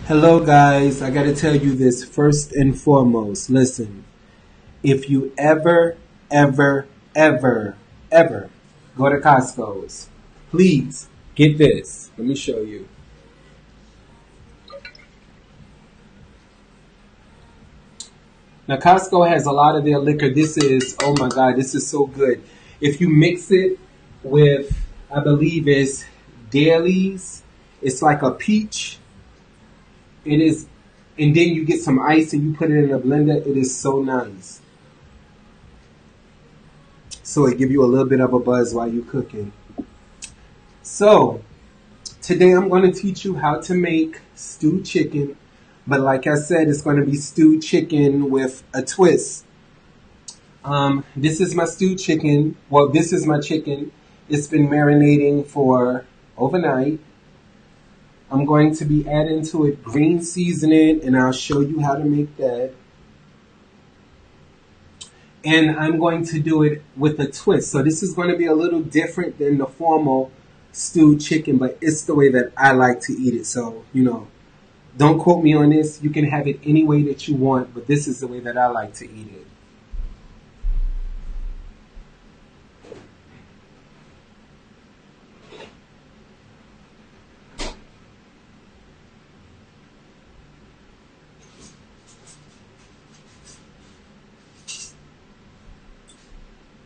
Hello, guys. I got to tell you this first and foremost. Listen, if you ever go to Costco's, please get this. Let me show you. Now, Costco has a lot of their liquor. This is, oh my God, this is so good. If you mix it with, I believe it's Dailies, it's like a peach. It is, and then you get some ice and you put it in a blender. It is so nice. So it give you a little bit of a buzz while you're cooking. So today I'm going to teach you how to make stewed chicken. But like I said, it's going to be stewed chicken with a twist. This is my stewed chicken. Well, this is my chicken. It's been marinating for overnight. I'm going to be adding to it green seasoning, and I'll show you how to make that. And I'm going to do it with a twist. So this is going to be a little different than the formal stewed chicken, but it's the way that I like to eat it. So, don't quote me on this. You can have it any way that you want, but this is the way that I like to eat it.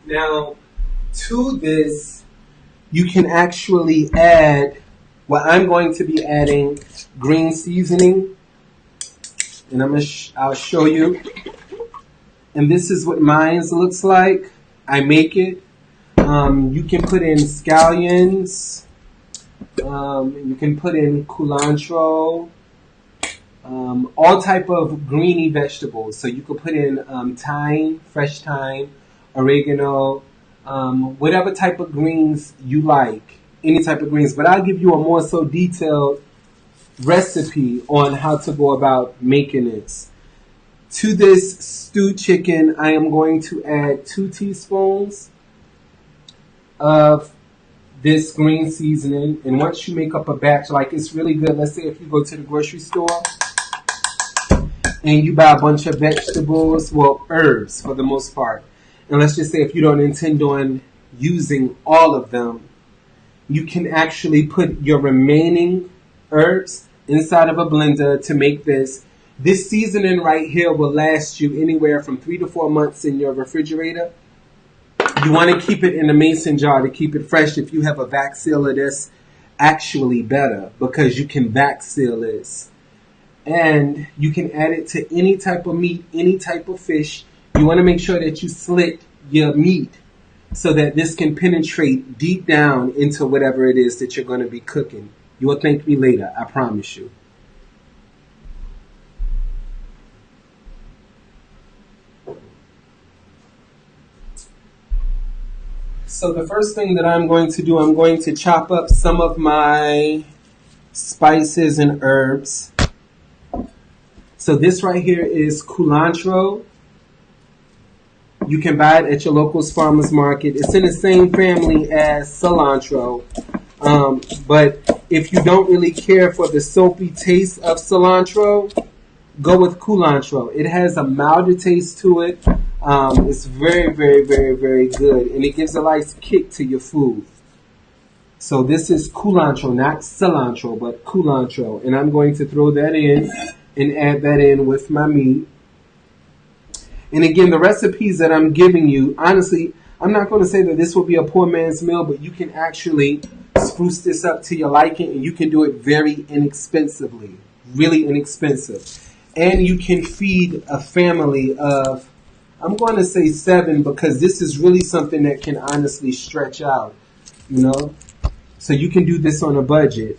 Now, to this, you can actually add, well, I'm going to be adding green seasoning, and I'll show you. And this is what mine looks like. I make it. You can put in scallions. You can put in culantro. All type of greeny vegetables. So you could put in thyme, fresh thyme, oregano, whatever type of greens you like, any type of greens. But I'll give you a more so detailed recipe on how to go about making this. To this stewed chicken, I am going to add 2 teaspoons of this green seasoning. And once you make up a batch, like it's really good. Let's say if you go to the grocery store and you buy a bunch of vegetables, well, herbs for the most part. And let's just say if you don't intend on using all of them, you can actually put your remaining herbs inside of a blender to make this. This seasoning right here will last you anywhere from 3 to 4 months in your refrigerator. You want to keep it in a mason jar to keep it fresh. If you have a vac sealer, that's actually better because you can vac seal this. And you can add it to any type of meat, any type of fish. You want to make sure that you slit your meat so that this can penetrate deep down into whatever it is that you're going to be cooking. You will thank me later, I promise you. So the first thing that I'm going to do, I'm going to chop up some of my spices and herbs. So this right here is culantro. You can buy it at your local farmer's market. It's in the same family as cilantro. But if you don't really care for the soapy taste of cilantro, go with culantro. It has a milder taste to it. It's very, very, very, very good. And it gives a nice kick to your food. So this is culantro, not cilantro, but culantro. And I'm going to throw that in and add that in with my meat. And again, the recipes that I'm giving you, honestly, I'm not going to say that this will be a poor man's meal, but you can actually spruce this up to your liking, and you can do it very inexpensively, really inexpensive. And you can feed a family of, I'm going to say 7, because this is really something that can honestly stretch out, So you can do this on a budget.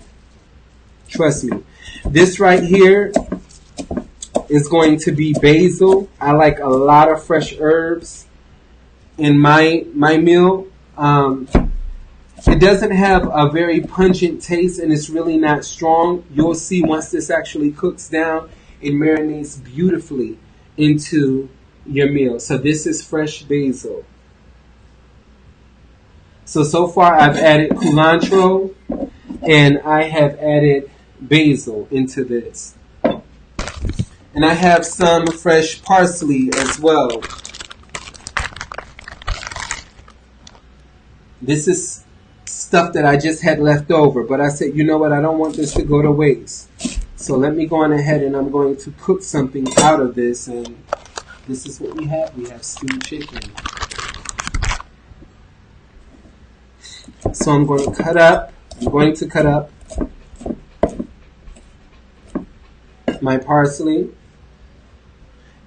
Trust me. This right here is going to be basil. I like a lot of fresh herbs in my meal. It doesn't have a very pungent taste, and it's really not strong. You'll see once this actually cooks down, it marinates beautifully into your meal. So this is fresh basil. So far I've added culantro and I have added basil into this. And I have some fresh parsley as well. This is stuff that I just had left over, but I said, you know what, I don't want this to go to waste. So let me go on ahead and I'm going to cook something out of this, and this is what we have. We have stewed chicken. So I'm going to cut up my parsley.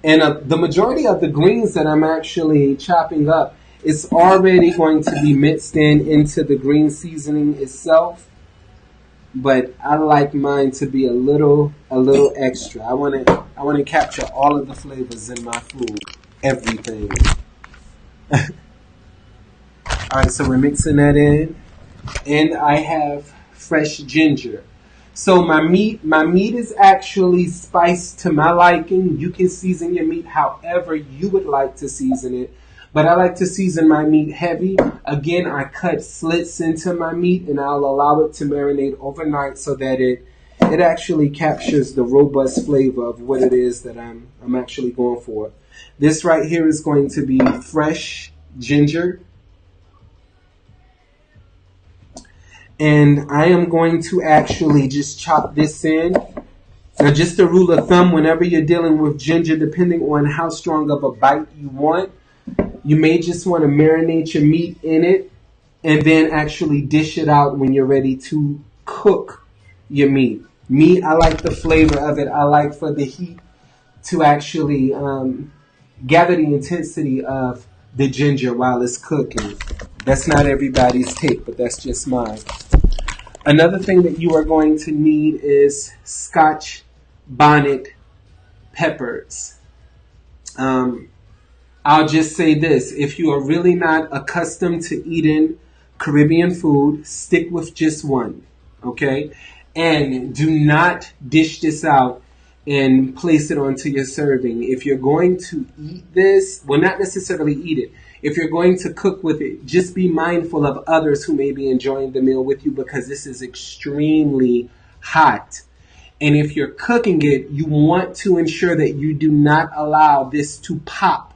And the majority of the greens that I'm actually chopping up is already going to be mixed into the green seasoning itself. But I like mine to be a little extra. I want to capture all of the flavors in my food, everything. All right, so we're mixing that in, and I have fresh ginger. So my meat is actually spiced to my liking. You can season your meat however you would like to season it. But I like to season my meat heavy. Again, I cut slits into my meat and I'll allow it to marinate overnight so that it actually captures the robust flavor of what it is that I'm actually going for. This right here is going to be fresh ginger. And I am going to actually just chop this in. Now, just a rule of thumb, whenever you're dealing with ginger, depending on how strong of a bite you want, you may just want to marinate your meat in it and then actually dish it out when you're ready to cook your meat. Me, I like the flavor of it. I like for the heat to actually gather the intensity of the ginger while it's cooking. That's not everybody's take, but that's just mine. Another thing that you are going to need is Scotch bonnet peppers. I'll just say this. If you are really not accustomed to eating Caribbean food, stick with just one, okay? And do not dish this out and place it onto your serving. If you're going to eat this, well, not necessarily eat it. If you're going to cook with it, just be mindful of others who may be enjoying the meal with you because this is extremely hot. And if you're cooking it, you want to ensure that you do not allow this to pop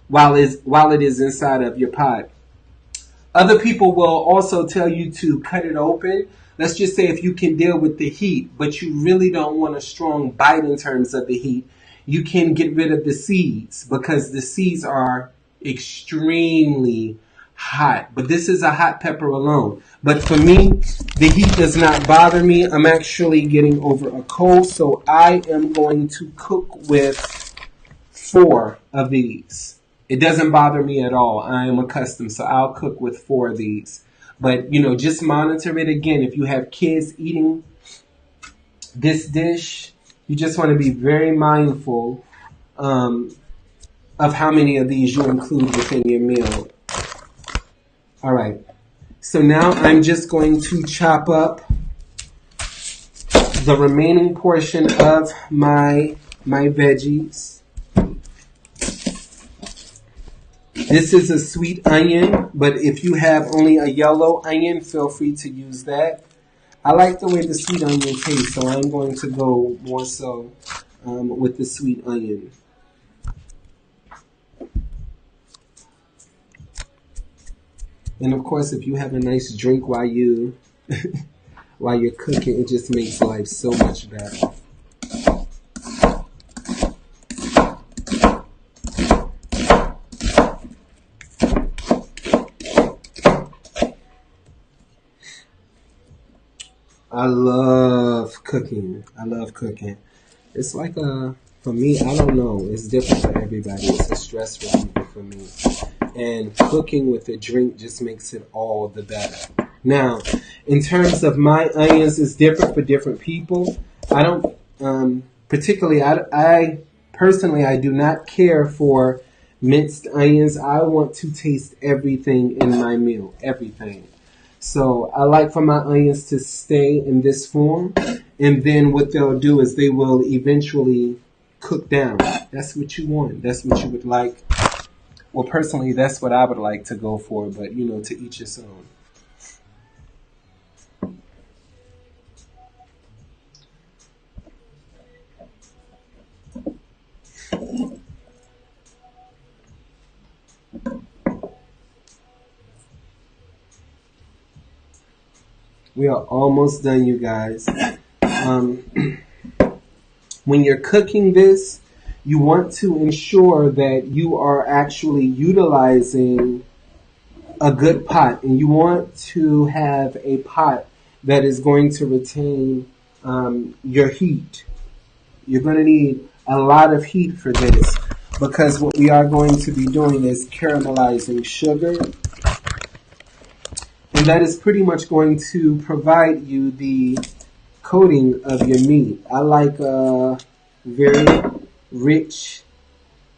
while it is inside of your pot. Other people will also tell you to cut it open. Let's just say if you can deal with the heat, but you really don't want a strong bite in terms of the heat, you can get rid of the seeds because the seeds are extremely hot. But this is a hot pepper alone. But for me, the heat does not bother me. I'm actually getting over a cold, so I am going to cook with 4 of these. It doesn't bother me at all. I am accustomed, so I'll cook with 4 of these. But, just monitor it again. If you have kids eating this dish, you just want to be very mindful of how many of these you include within your meal. All right. So now I'm just going to chop up the remaining portion of my veggies. This is a sweet onion, but if you have only a yellow onion, feel free to use that. I like the way the sweet onion tastes, so I'm going to go more so with the sweet onion. And of course, if you have a nice drink while you're cooking, it just makes life so much better. I love cooking. It's like for me, I don't know. It's different for everybody. It's a stress reliever for me. And cooking with a drink just makes it all the better. Now, in terms of my onions, it's different for different people. I don't particularly. I personally, I do not care for minced onions. I want to taste everything in my meal. Everything. So I like for my onions to stay in this form, and then what they'll do is they will eventually cook down. That's what you want. That's what you would like. Well, personally, that's what I would like to go for, but to each his own. We are almost done, you guys. When you're cooking this, you want to ensure that you are actually utilizing a good pot, and you want to have a pot that is going to retain your heat. You're going to need a lot of heat for this, because what we are going to be doing is caramelizing sugar, and that is pretty much going to provide you the coating of your meat. I like a very rich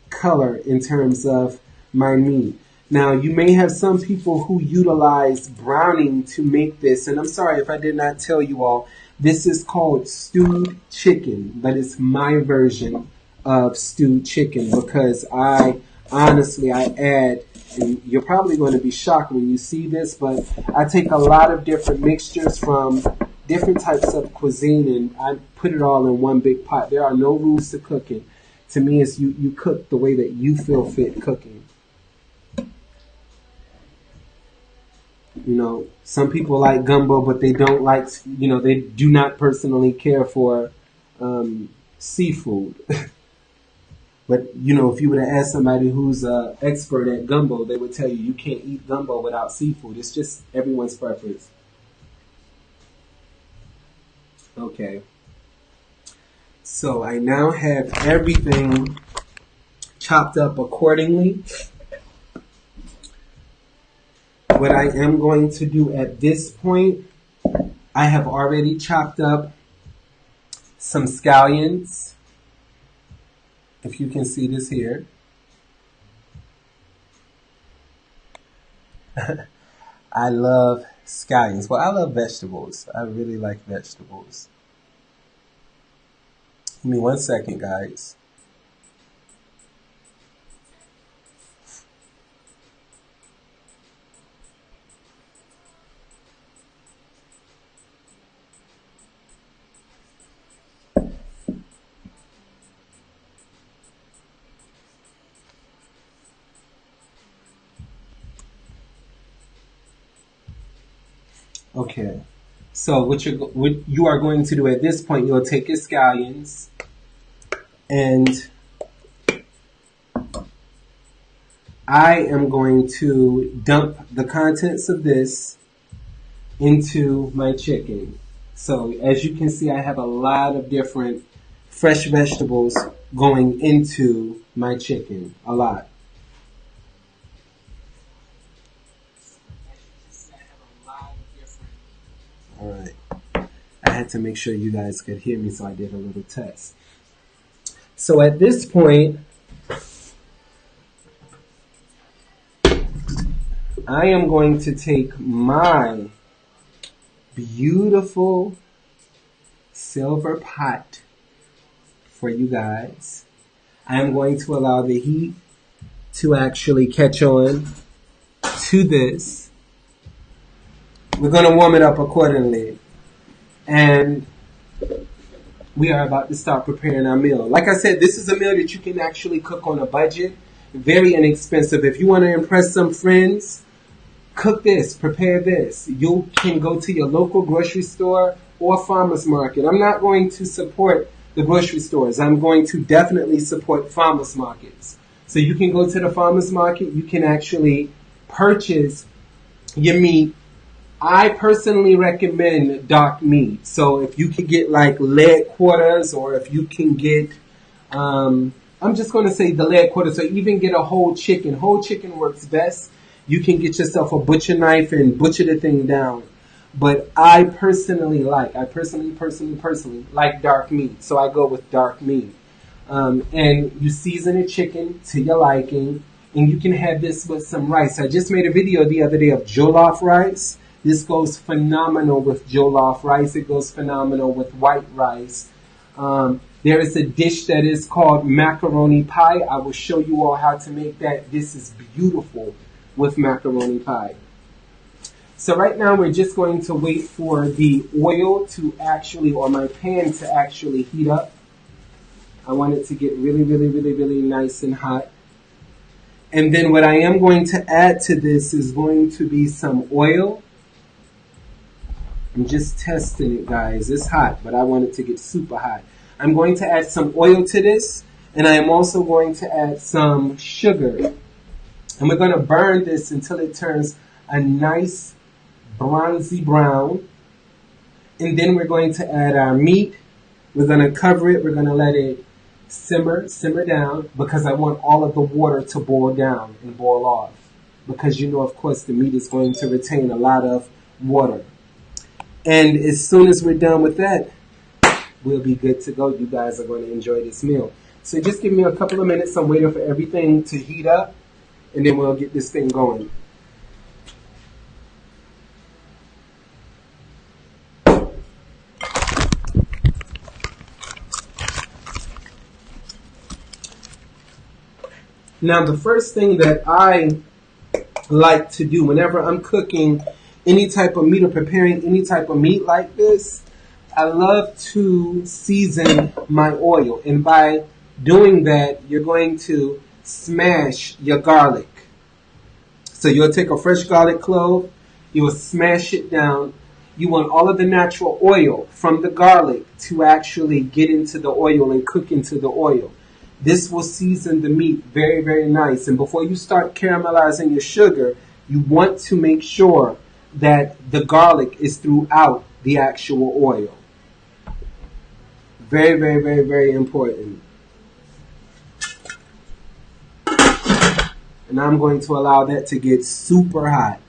color in terms of my meat. Now, you may have some people who utilize browning to make this, and I'm sorry if I did not tell you all, this is called stewed chicken, but it's my version of stewed chicken, because I add, and you're probably going to be shocked when you see this, but I take a lot of different mixtures from different types of cuisine, and I put it all in one big pot. There are no rules to cooking. To me, it's you cook the way that you feel fit cooking. You know, some people like gumbo, but they don't like, they do not personally care for seafood. But, if you were to ask somebody who's an expert at gumbo, they would tell you you can't eat gumbo without seafood. It's just everyone's preference. Okay. So I now have everything chopped up accordingly. What I am going to do at this point, I have already chopped up some scallions. If you can see this here. I love scallions. Well, I love vegetables. I really like vegetables. Give me 1 second, guys. Okay, so what you are going to do at this point, you'll take your scallions, and I am going to dump the contents of this into my chicken. So as you can see, I have a lot of different fresh vegetables going into my chicken, a lot. All right. I had to make sure you guys could hear me, so I did a little test. So at this point, I am going to take my beautiful silver pot for you guys. I am going to allow the heat to actually catch on to this. We're going to warm it up accordingly. And we are about to start preparing our meal. Like I said, this is a meal that you can actually cook on a budget. Very inexpensive. If you want to impress some friends, cook this, prepare this. You can go to your local grocery store or farmer's market. I'm not going to support the grocery stores. I'm going to definitely support farmer's markets. So you can go to the farmer's market. You can actually purchase your meat. I personally recommend dark meat. So if you can get like leg quarters, or if you can get, I'm just going to say the leg quarters, or even get a whole chicken. Whole chicken works best. You can get yourself a butcher knife and butcher the thing down. But I personally like dark meat. So I go with dark meat. And you season a chicken to your liking. And you can have this with some rice. I just made a video the other day of jollof rice. This goes phenomenal with jollof rice. It goes phenomenal with white rice. There is a dish that is called macaroni pie. I will show you all how to make that. This is beautiful with macaroni pie. So right now we're just going to wait for the oil to actually, or my pan to actually heat up. I want it to get really, really, really, really nice and hot. And then what I am going to add to this is going to be some oil. I'm just testing it, guys. It's hot, but I want it to get super hot. I'm going to add some oil to this, and I am also going to add some sugar. And we're going to burn this until it turns a nice bronzy brown. And then we're going to add our meat. We're going to cover it. We're going to let it simmer down, because I want all of the water to boil down and boil off. Because you know, of course, the meat is going to retain a lot of water. And as soon as we're done with that, we'll be good to go. You guys are going to enjoy this meal. So just give me a couple of minutes. I'm waiting for everything to heat up, and then we'll get this thing going. Now, the first thing that I like to do whenever I'm cooking any type of meat or preparing any type of meat like this, I love to season my oil. And by doing that, you're going to smash your garlic. So you'll take a fresh garlic clove, you will smash it down. You want all of the natural oil from the garlic to actually get into the oil and cook into the oil. This will season the meat very, very nice. And before you start caramelizing your sugar, you want to make sure that the garlic is throughout the actual oil. Very, very, very, very important. And I'm going to allow that to get super hot.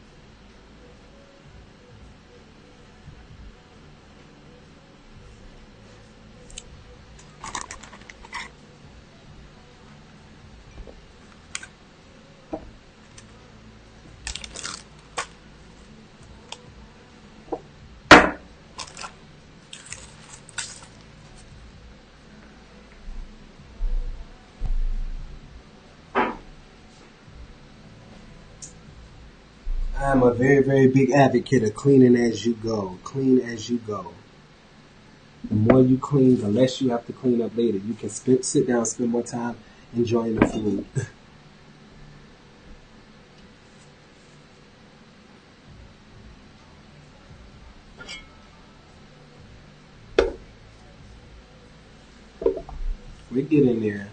I'm a very, very big advocate of cleaning as you go. Clean as you go. The more you clean, the less you have to clean up later. You can sit down, spend more time enjoying the food. We're getting there.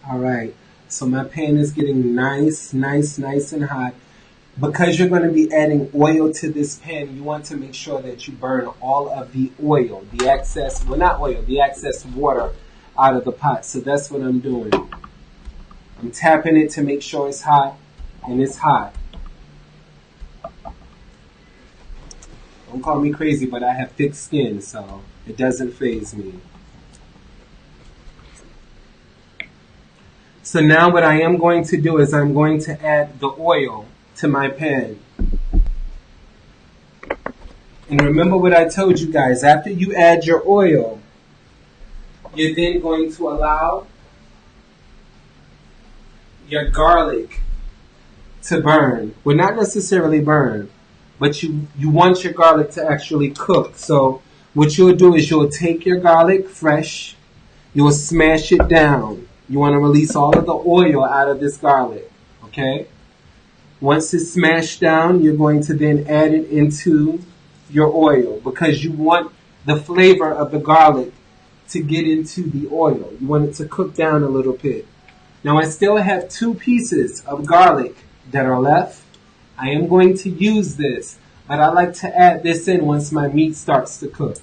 All right, so my pan is getting nice and hot. Because you're going to be adding oil to this pan, you want to make sure that you burn all of the oil, the excess, well, not oil, the excess water out of the pot. So that's what I'm doing. I'm tapping it to make sure it's hot, and it's hot. Don't call me crazy, but I have thick skin, so it doesn't faze me. So now what I am going to do is I'm going to add the oil to my pan. And remember what I told you guys, after you add your oil, you're then going to allow your garlic to burn. Well, not necessarily burn, but you want your garlic to actually cook. So what you'll do is you'll take your garlic fresh, you'll smash it down. You want to release all of the oil out of this garlic, okay? Once it's smashed down, you're going to then add it into your oil, because you want the flavor of the garlic to get into the oil. You want it to cook down a little bit. Now I still have 2 pieces of garlic that are left. I am going to use this, but I like to add this in once my meat starts to cook.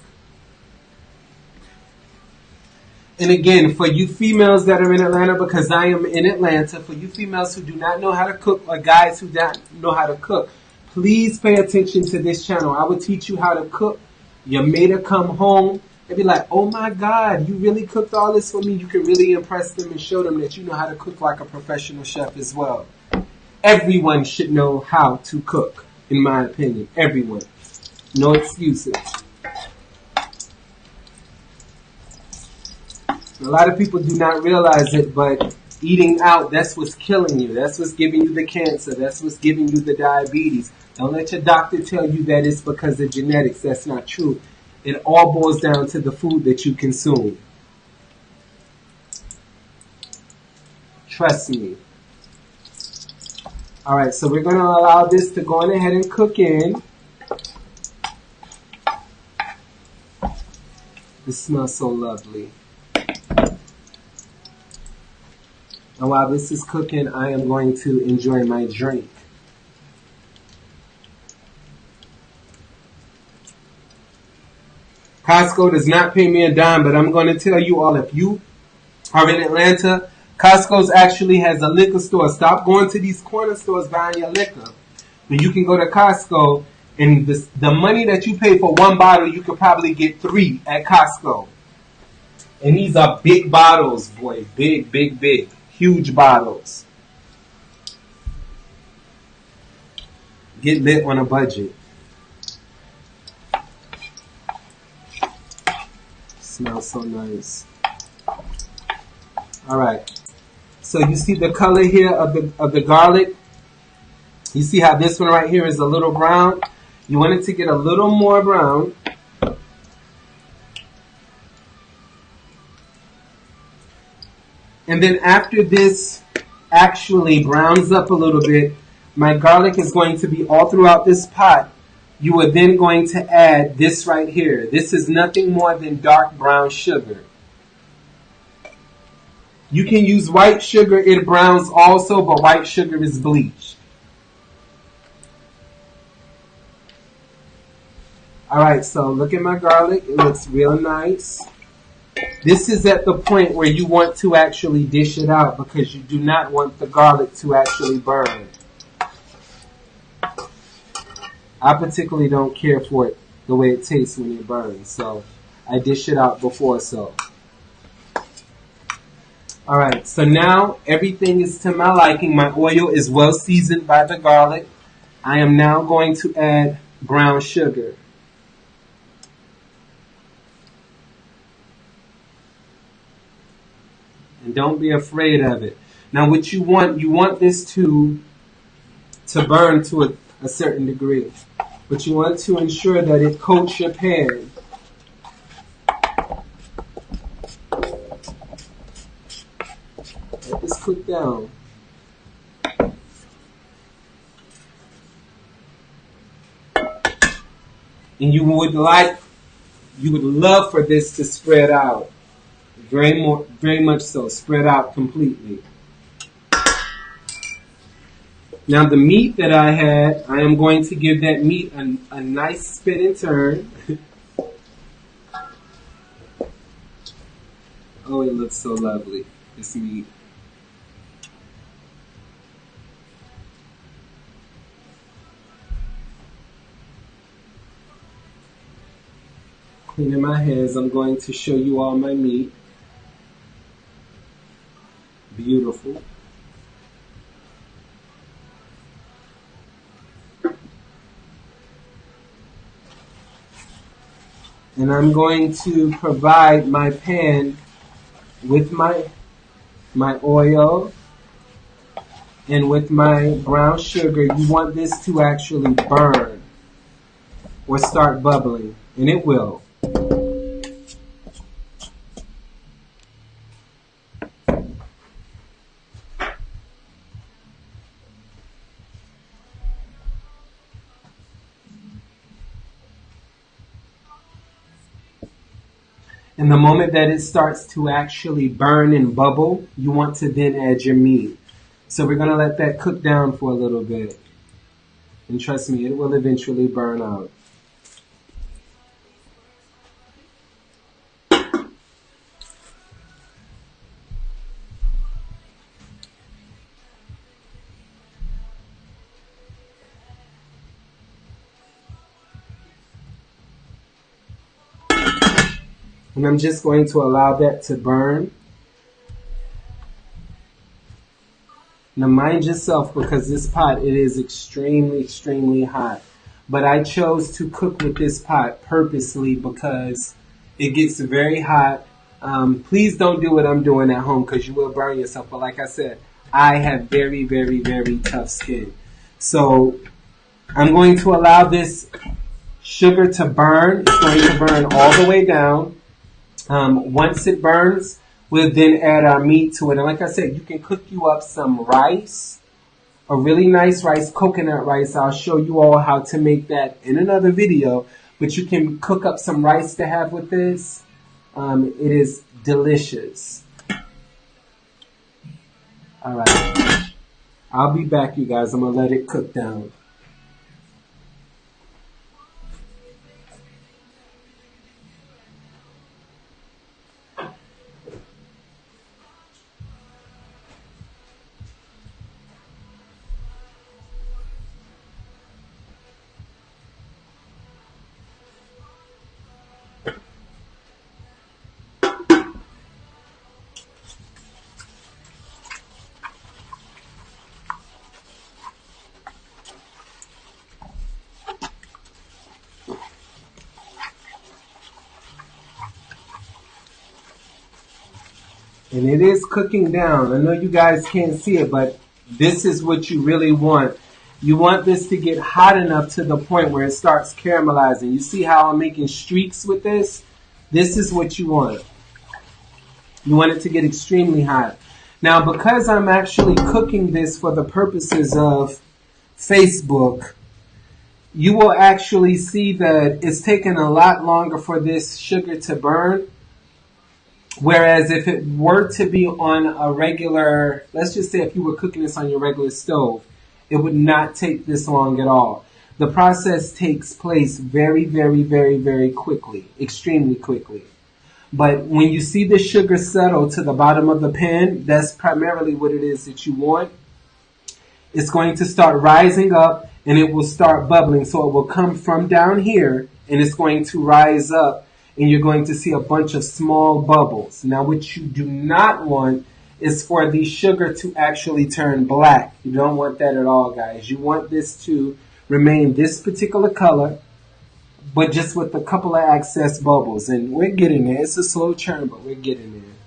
And again, for you females that are in Atlanta, because I am in Atlanta, for you females who do not know how to cook, or guys who don't know how to cook, please pay attention to this channel. I will teach you how to cook. Your mate will come home and be like, oh my God, you really cooked all this for me. You can really impress them and show them that you know how to cook like a professional chef as well. Everyone should know how to cook, in my opinion. Everyone. No excuses. A lot of people do not realize it, but Eating out, that's what's killing you. That's what's giving you the cancer. That's what's giving you the diabetes. Don't let your doctor tell you that it's because of genetics. That's not true. It all boils down to the food that you consume. Trust me. Alright, so we're going to allow this to go on ahead and cook in. This smells so lovely. And while this is cooking, I am going to enjoy my drink. Costco does not pay me a dime, but I'm going to tell you all, if you are in Atlanta, Costco's actually has a liquor store. Stop going to these corner stores buying your liquor. But you can go to Costco, and the money that you pay for one bottle, you could probably get 3 at Costco. And these are big bottles, boy. Big, big, big. Huge bottles. Get lit on a budget. Smells so nice. Alright. So you see the color here of the garlic? You see how this one right here is a little brown? You want it to get a little more brown. And then after this actually browns up a little bit, my garlic is going to be all throughout this pot. You are then going to add this right here. This is nothing more than dark brown sugar. You can use white sugar, it browns also, but white sugar is bleached. Alright, so look at my garlic. It looks real nice. This is at the point where you want to actually dish it out because you do not want the garlic to actually burn. I particularly don't care for it the way it tastes when it burns, so I dish it out before so. Alright, so now everything is to my liking. My oil is well seasoned by the garlic. I am now going to add brown sugar. And don't be afraid of it. Now what you want this to burn to a certain degree. But you want to ensure that it coats your pan. Let this cook down. And you would love for this to spread out. Very much so. Spread out completely. Now the meat that I had, I am going to give that meat a nice spin and turn. Oh, it looks so lovely, this meat. Cleaning my hands, I'm going to show you all my meat. Beautiful. And I'm going to provide my pan with my oil and with my brown sugar. You want this to actually burn or start bubbling, and it will. And the moment that it starts to actually burn and bubble, you want to then add your meat. So we're going to let that cook down for a little bit. And trust me, it will eventually burn out. And I'm just going to allow that to burn. Now mind yourself, because this pot, it is extremely, extremely hot. But I chose to cook with this pot purposely because it gets very hot Please don't do what I'm doing at home because you will burn yourself. But like I said, I have very, very, very tough skin. So I'm going to allow this sugar to burn. It's going to burn all the way down. Once it burns, we'll then add our meat to it. And like I said, you can cook you up some rice, a really nice rice, coconut rice. I'll show you all how to make that in another video. But you can cook up some rice to have with this. It is delicious. All right. I'll be back, you guys. I'm going to let it cook down. And it is cooking down. I know you guys can't see it, but this is what you really want. You want this to get hot enough to the point where it starts caramelizing. You see how I'm making streaks with this? This is what you want. You want it to get extremely hot. Now, because I'm actually cooking this for the purposes of Facebook, you will actually see that it's taking a lot longer for this sugar to burn. Whereas if it were to be on a regular, let's just say if you were cooking this on your regular stove, it would not take this long at all. The process takes place very, very, very, very quickly, extremely quickly. But when you see the sugar settle to the bottom of the pan, that's primarily what it is that you want. It's going to start rising up and it will start bubbling. So it will come from down here and it's going to rise up. And you're going to see a bunch of small bubbles. Now, what you do not want is for the sugar to actually turn black. You don't want that at all, guys. You want this to remain this particular color, but just with a couple of excess bubbles. And we're getting there. It's a slow churn, but we're getting there.